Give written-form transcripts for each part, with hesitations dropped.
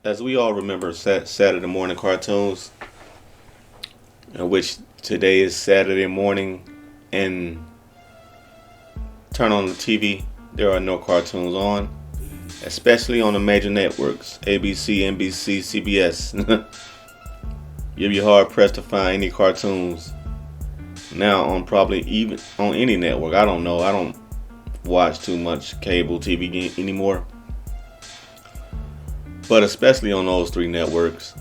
as we all remember Saturday morning cartoons, in which today is Saturday morning, and turn on the TV, there are no cartoons on, especially on the major networks, ABC, NBC, CBS. You'll be hard pressed to find any cartoons now on probably even on any network. I don't know. I don't watch too much cable TV anymore, but especially on those three networks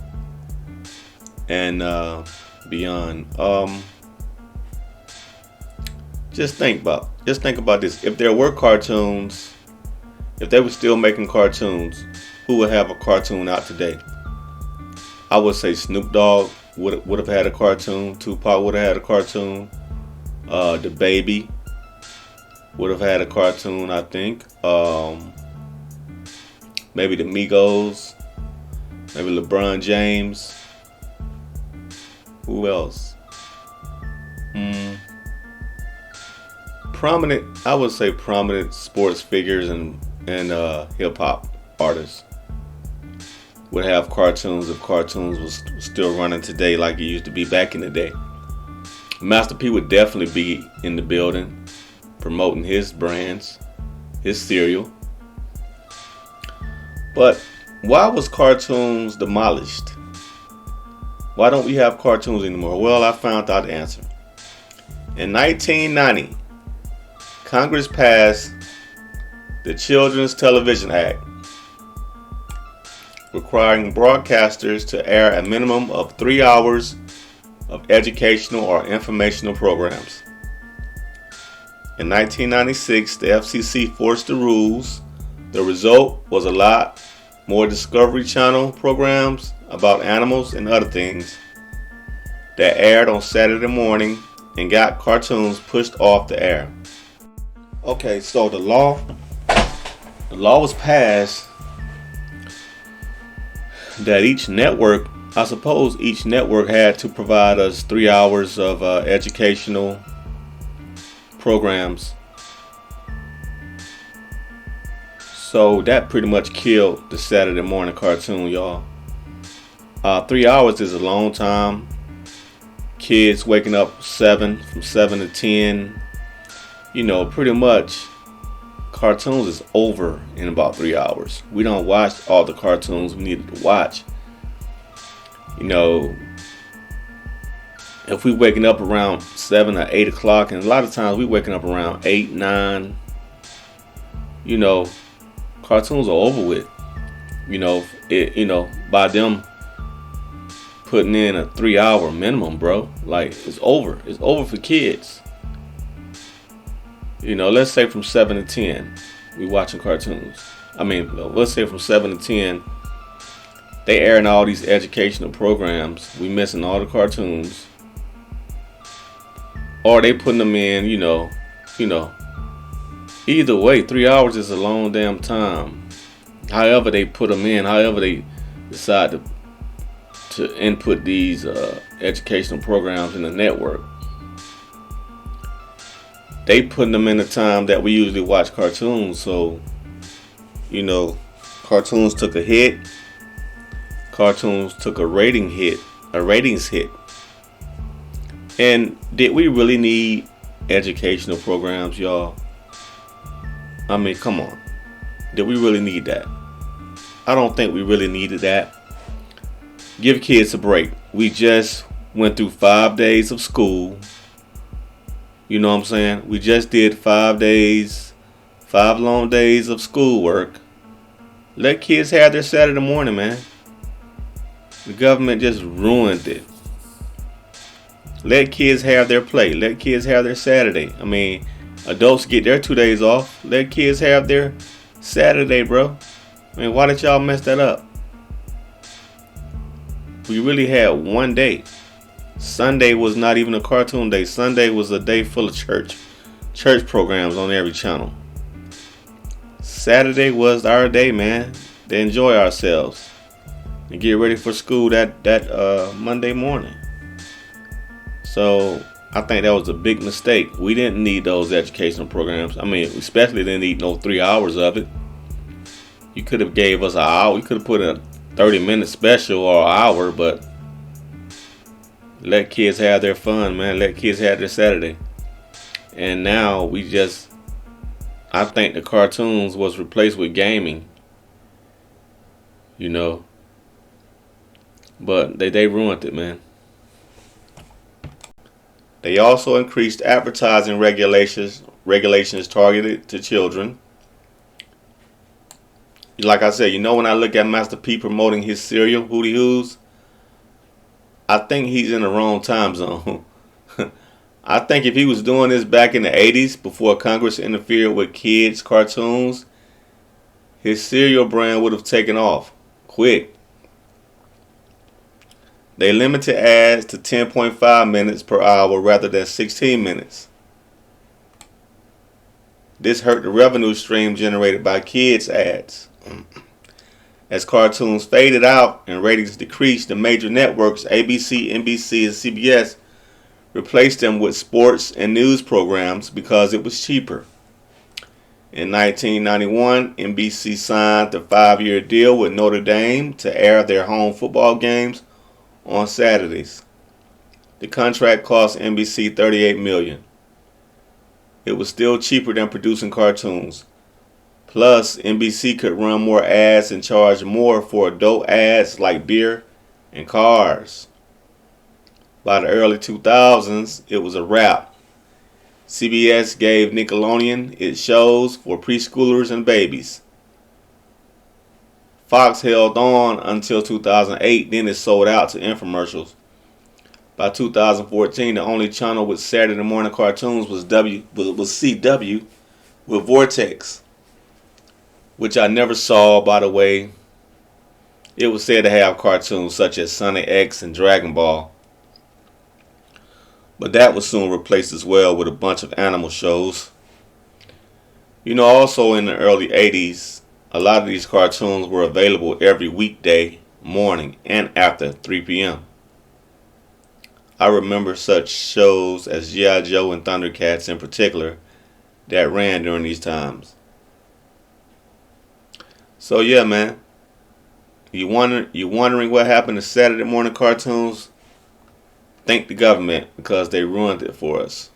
and beyond. Just think about this. If there were cartoons, if they were still making cartoons, who would have a cartoon out today? I would say Snoop Dogg would have had a cartoon. Tupac would have had a cartoon. The Baby would have had a cartoon, I think. Maybe the Migos. Maybe LeBron James. Who else? I would say prominent sports figures and hip hop artists would have cartoons if cartoons was still running today like it used to be back in the day. Master P would definitely be in the building promoting his brands, his cereal. But why was cartoons demolished? Why don't we have cartoons anymore? Well, I found out the answer. In 1990, Congress passed the Children's Television Act, requiring broadcasters to air a minimum of 3 hours of educational or informational programs. In 1996, the FCC forced the rules. The result was a lot more Discovery Channel programs about animals and other things that aired on Saturday morning and got cartoons pushed off the air. Okay, so the law was passed that each network, I suppose each network had to provide us 3 hours of educational programs. So that pretty much killed the Saturday morning cartoon, y'all. 3 hours is a long time. Kids waking up from 7 to 10. Pretty much cartoons is over in about 3 hours. We don't watch all the cartoons we needed to watch. If we waking up around 7 or 8 o'clock, and a lot of times we waking up around 8, 9, cartoons are over with. By them putting in a 3 hour minimum, bro. Like, it's over. It's over for kids. Let's say from 7 to 10, we watching cartoons. Let's say from 7 to 10, they airing all these educational programs. We missing all the cartoons. Or they putting them in, Either way, 3 hours is a long damn time. However they put them in, however they decide to input these educational programs in the network. They putting them in the time that we usually watch cartoons. So, cartoons took a hit. Cartoons took a ratings hit. And did we really need educational programs, y'all? Come on. Did we really need that? I don't think we really needed that. Give kids a break. We just went through 5 days of school. You know what I'm saying? We just did 5 days, 5 long days of schoolwork. Let kids have their Saturday morning, man. The government just ruined it. Let kids have their play. Let kids have their Saturday. Adults get their 2 days off. Let kids have their Saturday, bro. Why did y'all mess that up? We really had one day. Sunday was not even a cartoon day. Sunday was a day full of church programs on every channel. Saturday was our day, man, to enjoy ourselves and get ready for school that Monday morning. So I think that was a big mistake. We didn't need those educational programs. We especially didn't need no 3 hours of it. You could have gave us an hour. You could have put 30-minute special or an hour, but let kids have their fun, man. Let kids have their Saturday. And now I think the cartoons was replaced with gaming, you know. But they ruined it, man. They also increased advertising regulations targeted to children. Like I said, when I look at Master P promoting his cereal, Hootie Hoos, I think he's in the wrong time zone. I think if he was doing this back in the 80s before Congress interfered with kids' cartoons, his cereal brand would have taken off quick. They limited ads to 10.5 minutes per hour rather than 16 minutes. This hurt the revenue stream generated by kids' ads. As cartoons faded out and ratings decreased, the major networks ABC, NBC, and CBS replaced them with sports and news programs because it was cheaper. In 1991, NBC signed a 5-year deal with Notre Dame to air their home football games on Saturdays. The contract cost NBC $38 million. It was still cheaper than producing cartoons. Plus, NBC could run more ads and charge more for adult ads like beer and cars. By the early 2000s, it was a wrap. CBS gave Nickelodeon its shows for preschoolers and babies. Fox held on until 2008, then it sold out to infomercials. By 2014, the only channel with Saturday morning cartoons was CW with Vortex, which I never saw, by the way. It was said to have cartoons such as Sonic X and Dragon Ball. But that was soon replaced as well with a bunch of animal shows. Also in the early 80s, a lot of these cartoons were available every weekday morning and after 3 p.m. I remember such shows as G.I. Joe and Thundercats in particular that ran during these times. So yeah, man. You wondering what happened to Saturday morning cartoons? Thank the government because they ruined it for us.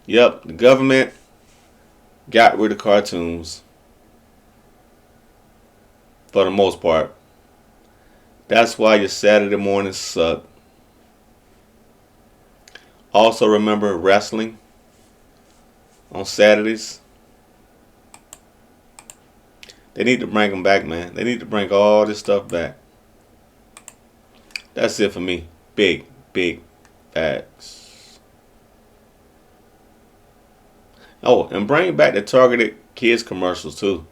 Yep, the government got rid of cartoons for the most part. That's why your Saturday mornings suck. Also remember wrestling on Saturdays. They need to bring them back, man. They need to bring all this stuff back. That's it for me. Big facts. Oh, and bring back the targeted kids commercials too.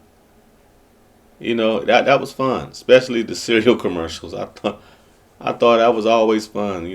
That was fun, especially the cereal commercials. I thought that was always fun.